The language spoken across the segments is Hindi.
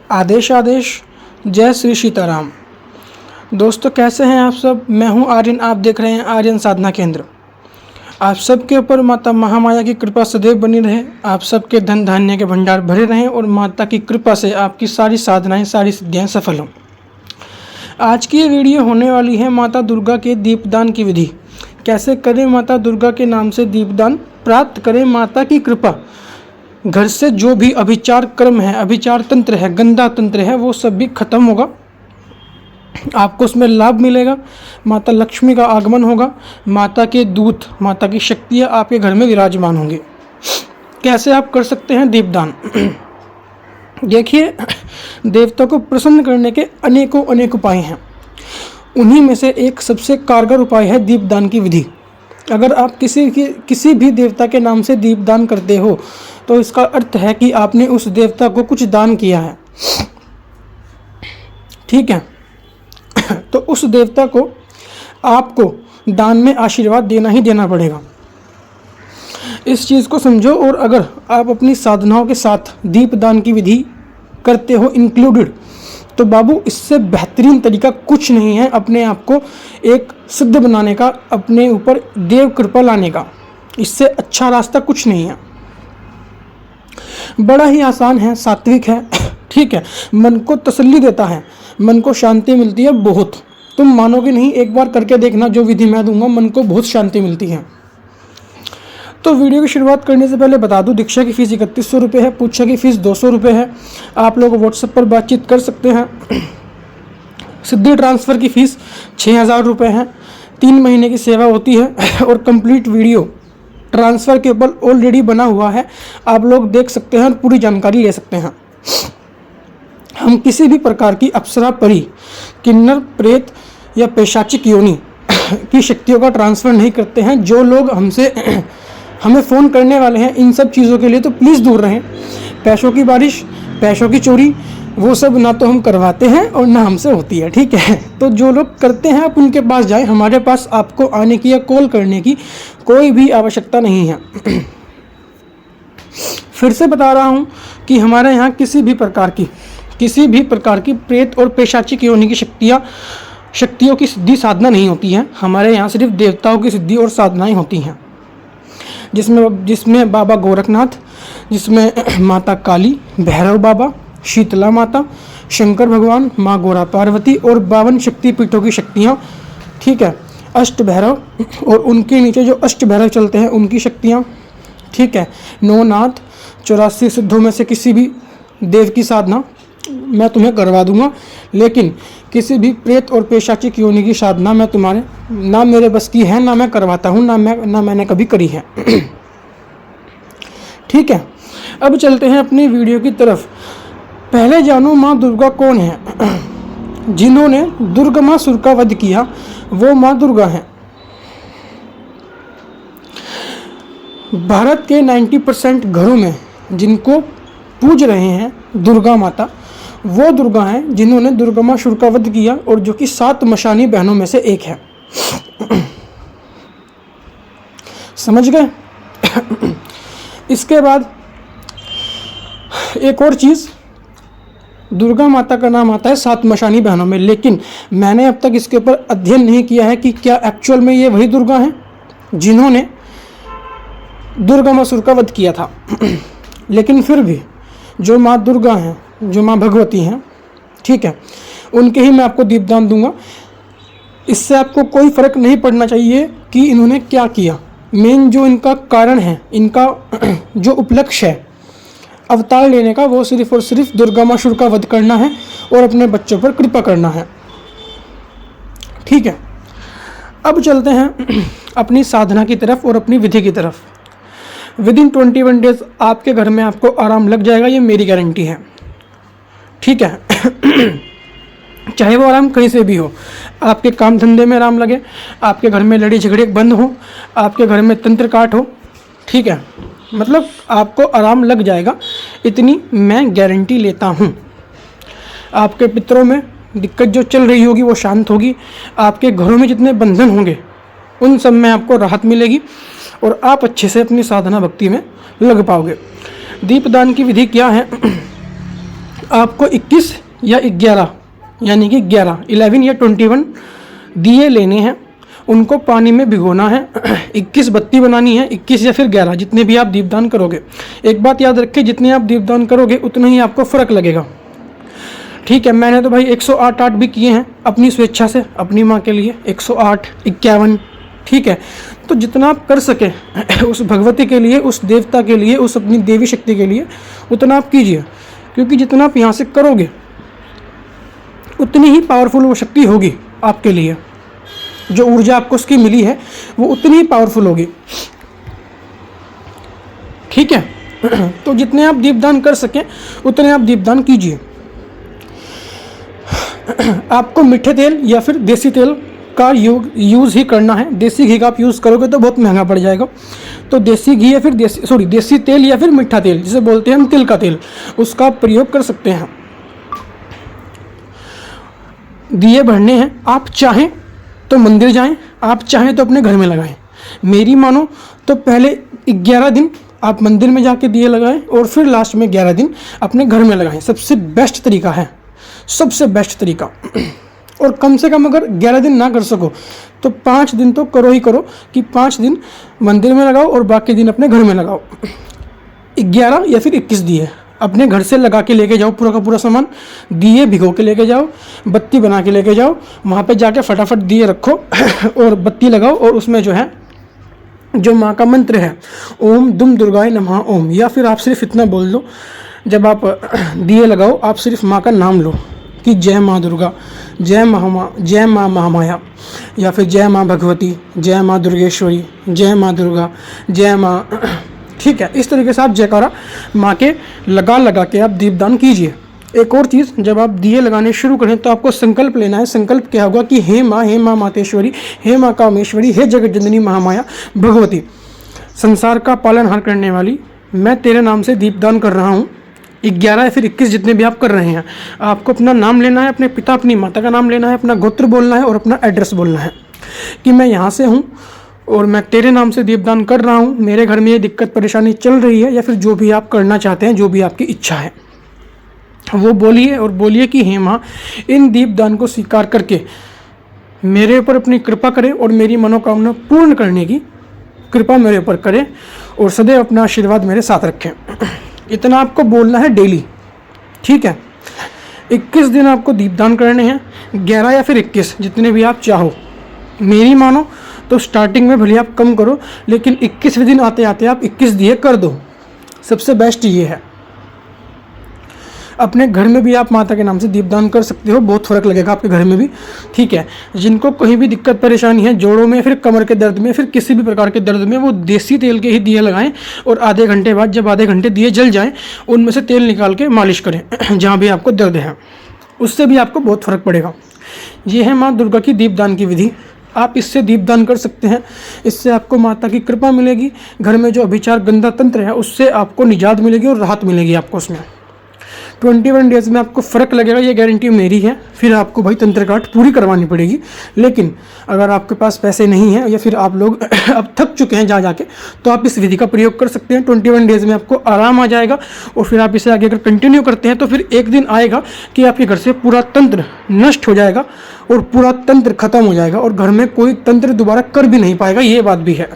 आदेश आदेश। जय श्री सीताराम। दोस्तों कैसे हैं आप सब। मैं हूं आर्यन, आप देख रहे हैं आर्यन साधना केंद्र। आप सबके ऊपर माता महामाया की कृपा सदैव बनी रहे। आप सबके धन धान्य के भंडार भरे रहें और माता की कृपा से आपकी सारी साधनाएं, सारी सिद्धियां सफल हों। आज की ये वीडियो होने वाली है माता दुर्गा के दीपदान की विधि। कैसे करें माता दुर्गा के नाम से दीपदान, प्राप्त करें माता की कृपा। घर से जो भी अभिचार कर्म है, अभिचार तंत्र है, गंदा तंत्र है, वो सब भी खत्म होगा। आपको उसमें लाभ मिलेगा। माता लक्ष्मी का आगमन होगा। माता के दूत, माता की शक्तियाँ आपके घर में विराजमान होंगी। कैसे आप कर सकते हैं दीपदान। देखिए, देवता को प्रसन्न करने के अनेकों अनेक उपाय हैं। उन्हीं में से एक सबसे कारगर उपाय है दीपदान की विधि। अगर आप किसी भी देवता के नाम से दीपदान करते हो तो इसका अर्थ है कि आपने उस देवता को कुछ दान किया है। ठीक है, तो उस देवता को आपको दान में आशीर्वाद देना ही देना पड़ेगा। इस चीज़ को समझो। और अगर आप अपनी साधनाओं के साथ दीपदान की विधि करते हो इंक्लूडेड, तो बाबू इससे बेहतरीन तरीका कुछ नहीं है अपने आप को एक सिद्ध बनाने का, अपने ऊपर देव कृपा लाने का। इससे अच्छा रास्ता कुछ नहीं है। बड़ा ही आसान है, सात्विक है। ठीक है, मन को तसल्ली देता है, मन को शांति मिलती है बहुत। तुम मानोगे नहीं, एक बार करके देखना। जो विधि मैं दूंगा, मन को बहुत शांति मिलती है। तो वीडियो की शुरुआत करने से पहले बता दूं, दीक्षा की फ़ीस 3100 रुपये है, पूजा की फ़ीस 200 रुपये है। आप लोग व्हाट्सएप पर बातचीत कर सकते हैं। सिद्धि ट्रांसफ़र की फ़ीस 6000 रुपये है। 3 महीने की सेवा होती है और कंप्लीट वीडियो ट्रांसफ़र के ऊपर ऑलरेडी बना हुआ है। आप लोग देख सकते हैं और पूरी जानकारी ले सकते हैं। हम किसी भी प्रकार की अप्सरा, परी, किन्नर, प्रेत या पैशाचिक योनि की शक्तियों का ट्रांसफ़र नहीं करते हैं। जो लोग हमें फ़ोन करने वाले हैं इन सब चीज़ों के लिए, तो प्लीज़ दूर रहें। पैसों की बारिश, पैसों की चोरी, वो सब ना तो हम करवाते हैं और ना हमसे होती है। ठीक है, तो जो लोग करते हैं आप उनके पास जाएं। हमारे पास आपको आने की या कॉल करने की कोई भी आवश्यकता नहीं है। फिर से बता रहा हूँ कि हमारे यहाँ किसी भी प्रकार की प्रेत और पैशाचिक योनि की शक्तियों की सिद्धि साधना नहीं होती है। हमारे यहाँ सिर्फ देवताओं की सिद्धि और साधनाएं होती हैं, जिसमें बाबा गोरखनाथ, जिसमें माता काली, भैरव बाबा, शीतला माता, शंकर भगवान, माँ गौरा पार्वती और 52 शक्तिपीठों की शक्तियाँ। ठीक है, अष्ट भैरव और उनके नीचे जो अष्ट भैरव चलते हैं उनकी शक्तियाँ। ठीक है, 9 नाथ, 84 सिद्धों में से किसी भी देव की साधना मैं तुम्हें करवा दूंगा। लेकिन किसी भी प्रेत और पैशाचिक योनि की साधना मैं तुम्हारे ना मेरे बस की है, ना मैं करवाता हूँ, ना मैंने कभी करी है। ठीक है, अब चलते हैं अपनी वीडियो की तरफ। पहले जानो माँ दुर्गा कौन है। जिन्होंने दुर्गमासुर का वध किया वो माँ दुर्गा हैं। भारत के 90% घरों में जिनको पूज रहे हैं दुर्गा माता, वो दुर्गा हैं जिन्होंने दुर्गमासुर का वध किया और जो कि 7 मशानी बहनों में से एक है। समझ गए। इसके बाद एक और चीज़, दुर्गा माता का नाम आता है 7 मशानी बहनों में, लेकिन मैंने अब तक इसके ऊपर अध्ययन नहीं किया है कि क्या एक्चुअल में ये वही दुर्गा हैं जिन्होंने दुर्गमासुर का वध किया था। लेकिन फिर भी जो माँ दुर्गा हैं, जो माँ भगवती हैं, ठीक है, उनके ही मैं आपको दीपदान दूंगा। इससे आपको कोई फ़र्क नहीं पड़ना चाहिए कि इन्होंने क्या किया। मेन जो इनका कारण है, इनका जो उपलक्ष्य है अवतार लेने का, वो सिर्फ और सिर्फ दुर्गमासुर का वध करना है और अपने बच्चों पर कृपा करना है। ठीक है, अब चलते हैं अपनी साधना की तरफ और अपनी विधि की तरफ। विदिन 21 डेज आपके घर में आपको आराम लग जाएगा, ये मेरी गारंटी है। ठीक है, चाहे वो आराम कहीं से भी हो, आपके काम धंधे में आराम लगे, आपके घर में लड़ाई झगड़े बंद हो, आपके घर में तंत्र काट हो। ठीक है, मतलब आपको आराम लग जाएगा, इतनी मैं गारंटी लेता हूँ। आपके पितरों में दिक्कत जो चल रही होगी वो शांत होगी। आपके घरों में जितने बंधन होंगे उन सब में आपको राहत मिलेगी और आप अच्छे से अपनी साधना भक्ति में लग पाओगे। दीपदान की विधि क्या है। आपको 21 या 11 यानी कि 11 या 21 दिए लेने हैं, उनको पानी में भिगोना है। 21 बत्ती बनानी है, 21 या फिर 11 जितने भी आप दीपदान करोगे। एक बात याद रखें, जितने आप दीपदान करोगे उतना ही आपको फ़र्क लगेगा। ठीक है, मैंने तो भाई 108 भी किए हैं अपनी स्वेच्छा से, अपनी माँ के लिए 108, 51। ठीक है, तो जितना आप कर सके उस भगवती के लिए, उस देवता के लिए, उस अपनी देवी शक्ति के लिए उतना आप कीजिए, क्योंकि जितना आप यहाँ से करोगे उतनी ही पावरफुल वो शक्ति होगी आपके लिए। जो ऊर्जा आपको उसकी मिली है वो उतनी ही पावरफुल होगी। ठीक है, तो जितने आप दीपदान कर सकें उतने आप दीपदान कीजिए। आपको मीठे तेल या फिर देसी तेल का यूज़ ही करना है। देसी घी का आप यूज़ करोगे तो बहुत महंगा पड़ जाएगा। तो देसी घी या फिर देसी तेल या फिर मीठा तेल, जिसे बोलते हैं हम तिल का तेल, उसका आप प्रयोग कर सकते हैं। दिए भरने हैं, आप चाहें तो मंदिर जाएं, आप चाहें तो अपने घर में लगाएं। मेरी मानो तो पहले 11 दिन आप मंदिर में जाके दिए लगाएं और फिर लास्ट में 11 दिन अपने घर में लगाएं। सबसे बेस्ट तरीका है, सबसे बेस्ट तरीका। और कम से कम अगर 11 दिन ना कर सको तो 5 दिन तो करो ही करो, कि 5 दिन मंदिर में लगाओ और बाकी दिन अपने घर में लगाओ। 11 या फिर 21 दिए अपने घर से लगा के लेके जाओ, पूरा का पूरा सामान। दिए भिगो के लेके जाओ, बत्ती बना के लेके जाओ, वहाँ पे जाके फटाफट दिए रखो और बत्ती लगाओ। और उसमें जो है, जो माँ का मंत्र है, ओम दुम दुर्गाय नमः ओम, या फिर आप सिर्फ इतना बोल दो जब आप दिए लगाओ, आप सिर्फ माँ का नाम लो कि जय माँ दुर्गा, जय माँ महामाया, या फिर जय माँ भगवती, जय माँ दुर्गेश्वरी, जय माँ दुर्गा, जय माँ। ठीक है, इस तरीके से आप जयकारा माँ के लगा के आप दीपदान कीजिए। एक और चीज़, जब आप दिए लगाने शुरू करें तो आपको संकल्प लेना है। संकल्प क्या होगा कि हे माँ मातेश्वरी, हे माँ कामेश्वरी, हे जगत जननी महामाया भगवती, संसार का पालनहार करने वाली, मैं तेरे नाम से दीपदान कर रहा हूँ। 11 या फिर 21 जितने भी आप कर रहे हैं, आपको अपना नाम लेना है, अपने पिता अपनी माता का नाम लेना है, अपना गोत्र बोलना है और अपना एड्रेस बोलना है कि मैं यहाँ से हूँ और मैं तेरे नाम से दीपदान कर रहा हूँ। मेरे घर में ये दिक्कत परेशानी चल रही है, या फिर जो भी आप करना चाहते हैं, जो भी आपकी इच्छा है वो बोलिए। और बोलिए कि हे माँ, इन दीपदान को स्वीकार करके मेरे ऊपर अपनी कृपा करें और मेरी मनोकामना पूर्ण करने की कृपा मेरे ऊपर करें और सदैव अपना आशीर्वाद मेरे साथ रखें। इतना आपको बोलना है डेली। ठीक है, 21 दिन आपको दीपदान करने हैं, 11 या फिर 21 जितने भी आप चाहो। मेरी मानो तो स्टार्टिंग में भले आप कम करो, लेकिन 21वें दिन आते आते आप 21 दिए कर दो। सबसे बेस्ट ये है। अपने घर में भी आप माता के नाम से दीपदान कर सकते हो, बहुत फ़र्क लगेगा आपके घर में भी। ठीक है, जिनको कहीं भी दिक्कत परेशानी है, जोड़ों में, फिर कमर के दर्द में, फिर किसी भी प्रकार के दर्द में, वो देसी तेल के ही दिए लगाएं और आधे घंटे बाद, जब आधे घंटे दिए जल जाएं, उनमें से तेल निकाल के मालिश करें जहाँ भी आपको दर्द है। उससे भी आपको बहुत फ़र्क पड़ेगा। ये है माँ दुर्गा की दीपदान की विधि। आप इससे दीपदान कर सकते हैं। इससे आपको माता की कृपा मिलेगी। घर में जो अभिचार गंदा तंत्र है उससे आपको निजात मिलेगी और राहत मिलेगी आपको उसमें। 21 डेज़ में आपको फ़र्क लगेगा, ये गारंटी मेरी है। फिर आपको भाई तंत्र काट पूरी करवानी पड़ेगी। लेकिन अगर आपके पास पैसे नहीं हैं या फिर आप लोग अब थक चुके हैं जा जाके, तो आप इस विधि का प्रयोग कर सकते हैं। 21 डेज़ में आपको आराम आ जाएगा। और फिर आप इसे आगे अगर कंटिन्यू करते हैं तो फिर एक दिन आएगा कि आपके घर से पूरा तंत्र नष्ट हो जाएगा और पूरा तंत्र खत्म हो जाएगा और घर में कोई तंत्र दोबारा कर भी नहीं पाएगा। ये बात भी है,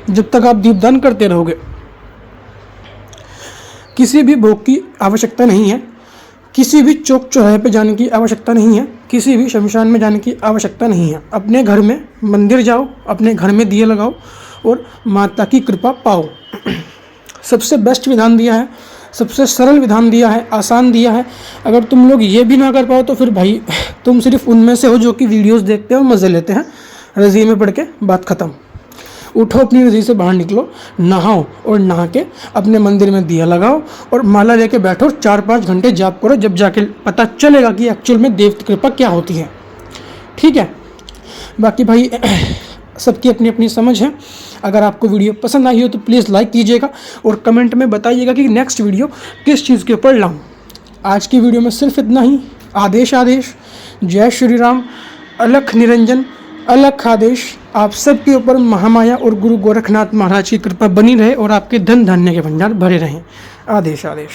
जब तक आप दीपदान करते रहोगे। किसी भी भोग की आवश्यकता नहीं है, किसी भी चौक चौराहे पे जाने की आवश्यकता नहीं है, किसी भी शमशान में जाने की आवश्यकता नहीं है। अपने घर में मंदिर जाओ, अपने घर में दिए लगाओ और माता की कृपा पाओ। सबसे बेस्ट विधान दिया है, सबसे सरल विधान दिया है, आसान दिया है। अगर तुम लोग ये भी ना कर पाओ तो फिर भाई तुम सिर्फ उनमें से हो जो कि वीडियोस देखते हैं और मज़े लेते हैं। रज़ी में पढ़ के बात ख़त्म। उठो, अपनी रज़ी से बाहर निकलो, नहाओ और नहा के अपने मंदिर में दिया लगाओ और माला लेके बैठो और 4-5 घंटे जाप करो। जब जाके पता चलेगा कि एक्चुअल में देव कृपा क्या होती है। ठीक है, बाकी भाई सबकी अपनी अपनी समझ है। अगर आपको वीडियो पसंद आई हो तो प्लीज़ लाइक कीजिएगा और कमेंट में बताइएगा कि नेक्स्ट वीडियो किस चीज़ के ऊपर लाऊं। आज की वीडियो में सिर्फ इतना ही। आदेश आदेश, जय श्री राम, अलख निरंजन, अलख आदेश। आप सबके ऊपर महामाया और गुरु गोरखनाथ महाराज की कृपा बनी रहे और आपके धन धान्य के भंडार भरे रहें। आदेश आदेश।